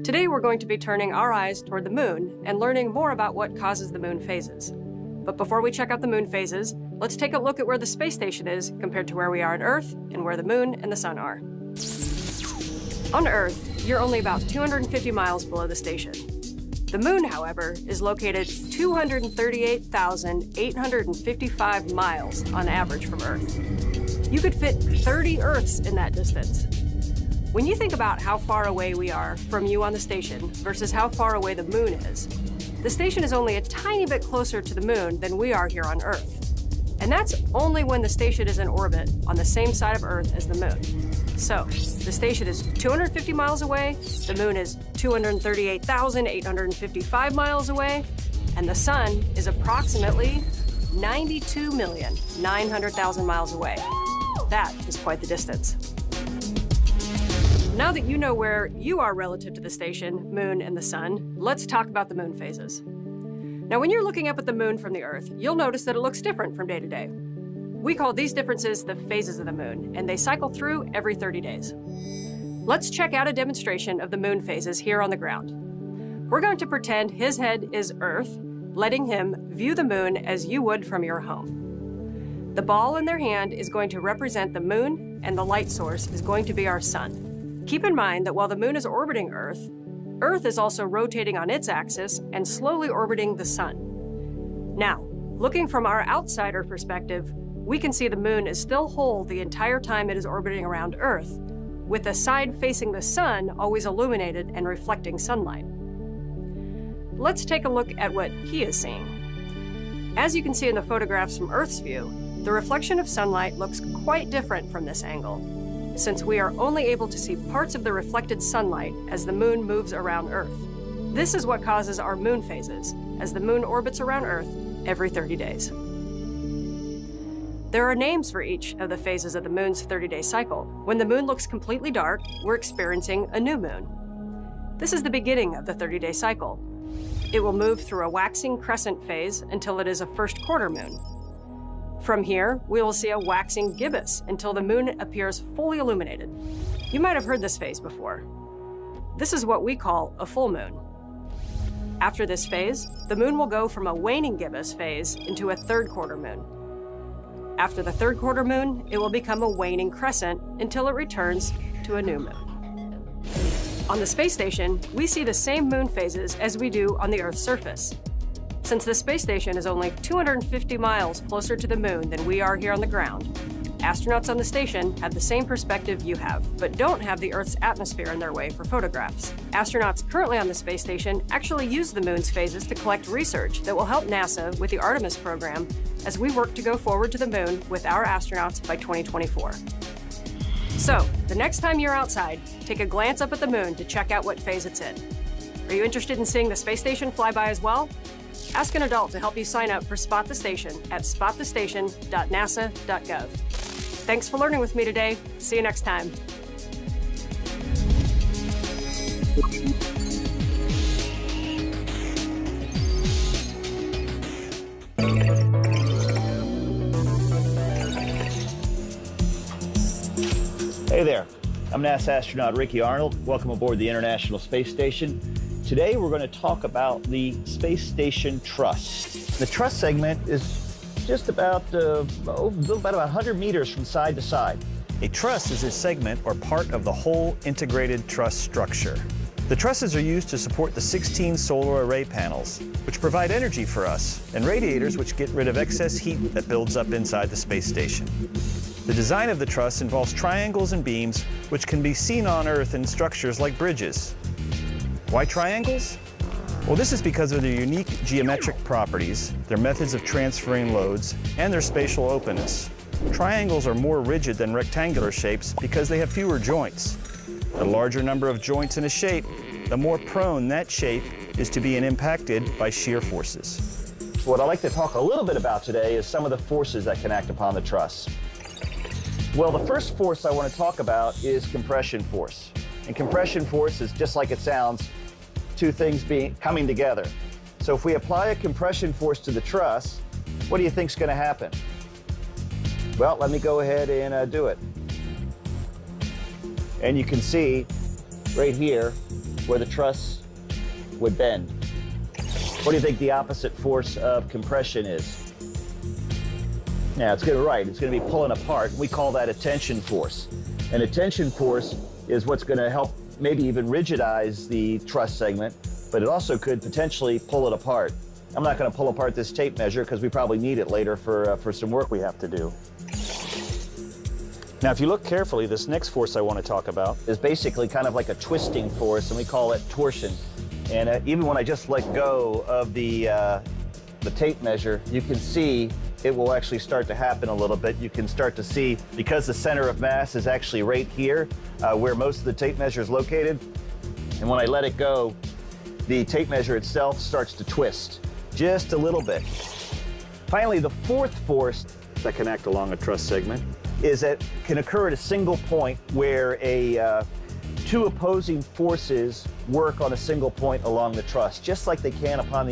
Today we're going to be turning our eyes toward the moon and learning more about what causes the moon phases. But before we check out the moon phases, let's take a look at where the space station is compared to where we are on Earth and where the moon and the sun are. On Earth, you're only about 250 miles below the station. The moon, however, is located 238,855 miles on average from Earth. You could fit 30 Earths in that distance. When you think about how far away we are from you on the station versus how far away the moon is, the station is only a tiny bit closer to the moon than we are here on Earth. And that's only when the station is in orbit on the same side of Earth as the moon. So, the station is 250 miles away, the moon is 238,855 miles away, and the sun is approximately 92,900,000 miles away. That is quite the distance. Now that you know where you are relative to the station, moon, and the sun, let's talk about the moon phases. Now, when you're looking up at the moon from the Earth, you'll notice that it looks different from day to day. We call these differences the phases of the moon, and they cycle through every 30 days. Let's check out a demonstration of the moon phases here on the ground. We're going to pretend his head is Earth, letting him view the moon as you would from your home. The ball in their hand is going to represent the moon, and the light source is going to be our sun. Keep in mind that while the moon is orbiting Earth, Earth is also rotating on its axis and slowly orbiting the sun. Now, looking from our outsider perspective, we can see the moon is still whole the entire time it is orbiting around Earth, with the side facing the sun always illuminated and reflecting sunlight. Let's take a look at what he is seeing. As you can see in the photographs from Earth's view, the reflection of sunlight looks quite different from this angle, since we are only able to see parts of the reflected sunlight as the moon moves around Earth. This is what causes our moon phases, as the moon orbits around Earth every 30 days. There are names for each of the phases of the moon's 30-day cycle. When the moon looks completely dark, we're experiencing a new moon. This is the beginning of the 30-day cycle. It will move through a waxing crescent phase until it is a first quarter moon. From here, we will see a waxing gibbous until the moon appears fully illuminated. You might have heard this phase before. This is what we call a full moon. After this phase, the moon will go from a waning gibbous phase into a third quarter moon. After the third quarter moon, it will become a waning crescent until it returns to a new moon. On the space station, we see the same moon phases as we do on the Earth's surface. Since the space station is only 250 miles closer to the moon than we are here on the ground, astronauts on the station have the same perspective you have, but don't have the Earth's atmosphere in their way for photographs. Astronauts currently on the space station actually use the moon's phases to collect research that will help NASA with the Artemis program as we work to go forward to the moon with our astronauts by 2024. So, the next time you're outside, take a glance up at the moon to check out what phase it's in. Are you interested in seeing the space station fly by as well? Ask an adult to help you sign up for Spot the Station at spotthestation.nasa.gov. Thanks for learning with me today. See you next time. Hey there, I'm NASA astronaut Ricky Arnold. Welcome aboard the International Space Station. Today we're going to talk about the Space Station truss. The truss segment is just about 100 meters from side to side. A truss is a segment or part of the whole integrated truss structure. The trusses are used to support the 16 solar array panels, which provide energy for us, and radiators which get rid of excess heat that builds up inside the space station. The design of the truss involves triangles and beams, which can be seen on Earth in structures like bridges. Why triangles? Well, this is because of their unique geometric properties, their methods of transferring loads, and their spatial openness. Triangles are more rigid than rectangular shapes because they have fewer joints. The larger number of joints in a shape, the more prone that shape is to being impacted by shear forces. What I'd like to talk a little bit about today is some of the forces that can act upon the truss. Well, the first force I want to talk about is compression force. And compression force is just like it sounds, two things coming together. So if we apply a compression force to the truss, what do you think is going to happen? Well, let me go ahead and do it. And you can see right here where the truss would bend. What do you think the opposite force of compression is? Yeah, it's right. It's going to be pulling apart. We call that a tension force. And a tension force is what's going to help maybe even rigidize the truss segment, but it also could potentially pull it apart. I'm not going to pull apart this tape measure because we probably need it later for some work we have to do. Now, if you look carefully, this next force I want to talk about Is basically kind of like a twisting force, and we call it torsion. And even when I just let go of the tape measure, you can see it will actually start to happen a little bit. You can start to see, because the center of mass is actually right here, where most of the tape measure is located. And when I let it go, the tape measure itself starts to twist just a little bit. Finally, the fourth force that can act along a truss segment is that can occur at a single point where two opposing forces work on a single point along the truss, just like they can upon the